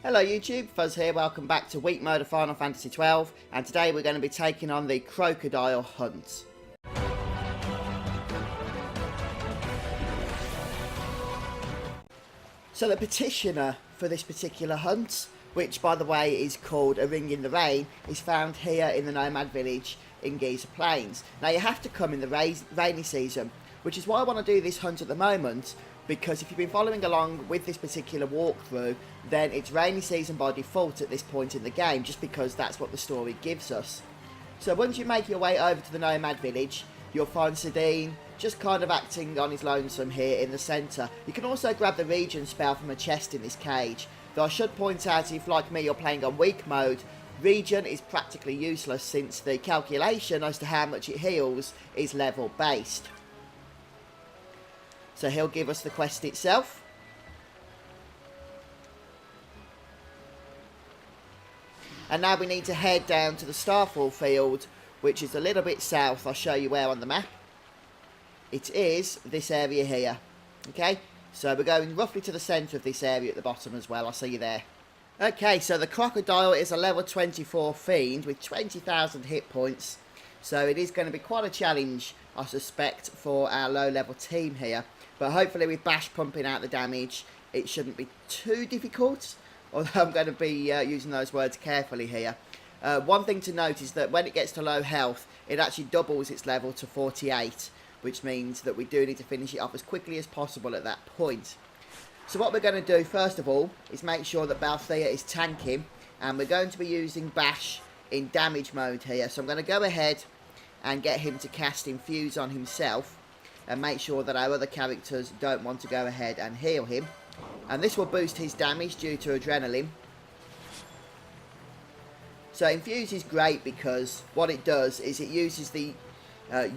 Hello YouTube, Fuzz here, welcome back to week mode of Final Fantasy XII, and today we're going to be taking on the Croakadile hunt. So the petitioner for this particular hunt, which by the way is called A Ring in the Rain, is found here in the Nomad Village in Giza Plains. Now you have to come in the rainy season, which is why I want to do this hunt at the moment, because if you've been following along with this particular walkthrough, then it's rainy season by default at this point in the game, just because that's what the story gives us. So once you make your way over to the Nomad Village, you'll find Sadine just kind of acting on his lonesome here in the centre. You can also grab the Regen spell from a chest in this cage, though I should point out, if like me you're playing on weak mode, Regen is practically useless since the calculation as to how much it heals is level based. So he'll give us the quest itself. And now we need to head down to the Starfall field, which is a little bit south. I'll show you where on the map. It is this area here. Okay, so we're going roughly to the centre of this area at the bottom as well. I'll see you there. Okay, so the Croakadile is a level 24 fiend with 20,000 hit points. So it is going to be quite a challenge, I suspect, for our low level team here. But hopefully with Bash pumping out the damage, it shouldn't be too difficult. Although I'm going to be using those words carefully here. One thing to note is that when it gets to low health, it actually doubles its level to 48. Which means that we do need to finish it off as quickly as possible at that point. So what we're going to do first of all is make sure that Balthea is tanking. And we're going to be using Bash in damage mode here. So I'm going to go ahead and get him to cast Infuse on himself. And make sure that our other characters don't want to go ahead and heal him. And this will boost his damage due to adrenaline. So Infuse is great because what it does is it uses the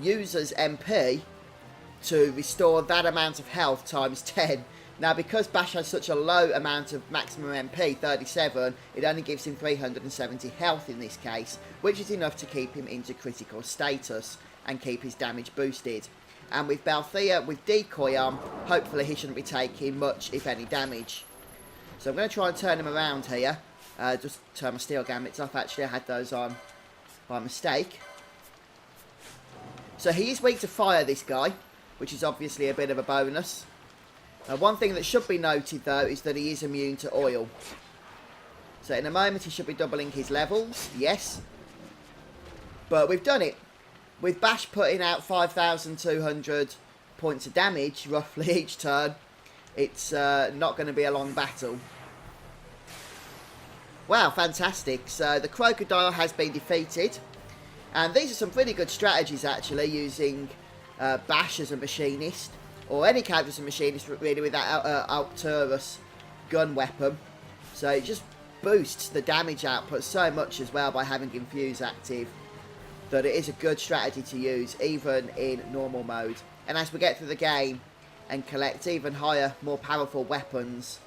user's MP to restore that amount of health times 10. Now because Bash has such a low amount of maximum MP, 37, it only gives him 370 health in this case, which is enough to keep him into critical status and keep his damage boosted. And with Balthea with decoy on, hopefully he shouldn't be taking much, if any, damage. So I'm going to try and turn him around here. Just turn my steel gambits off. Actually, I had those on by mistake. So he is weak to fire, this guy, which is obviously a bit of a bonus. One thing that should be noted, though, is that he is immune to oil. So in a moment he should be doubling his levels, yes. But we've done it. With Bash putting out 5,200 points of damage, roughly, each turn, it's not going to be a long battle. Wow, fantastic. So the Croakadile has been defeated. And these are some pretty good strategies, actually, using Bash as a machinist. Or any character as a machinist, really, with that Arcturus gun weapon. So it just boosts the damage output so much as well by having Infuse active, that it is a good strategy to use, even in normal mode. And as we get through the game and collect even higher, more powerful weapons,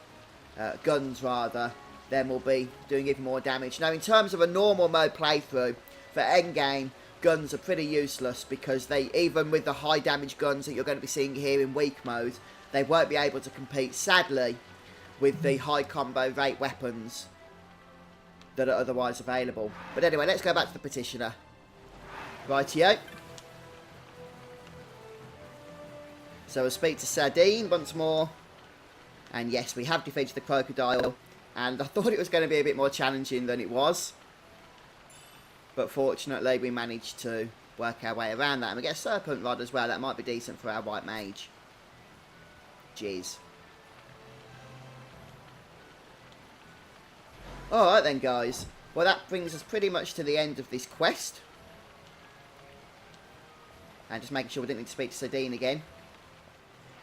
guns rather, then we'll be doing even more damage. Now, in terms of a normal mode playthrough, for endgame, guns are pretty useless because they, even with the high damage guns that you're going to be seeing here in weak mode, they won't be able to compete, sadly, with the high combo rate weapons that are otherwise available. But anyway, let's go back to the petitioner. Rightio. So we'll speak to Sadine once more. And yes, we have defeated the Croakadile. And I thought it was going to be a bit more challenging than it was. But fortunately, we managed to work our way around that. And we get a Serpent Rod as well. That might be decent for our White Mage. Jeez. Alright then, guys. Well, that brings us pretty much to the end of this quest. And just making sure we didn't need to speak to Sadine again.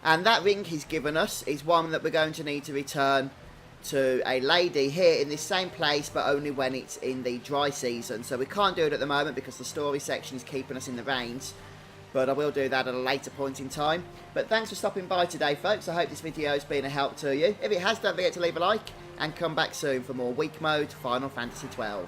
And that ring he's given us is one that we're going to need to return to a lady here in this same place, but only when it's in the dry season. So we can't do it at the moment because the story section is keeping us in the rains. But I will do that at a later point in time. But thanks for stopping by today, folks. I hope this video has been a help to you. If it has, don't forget to leave a like and come back soon for more week mode Final Fantasy XII.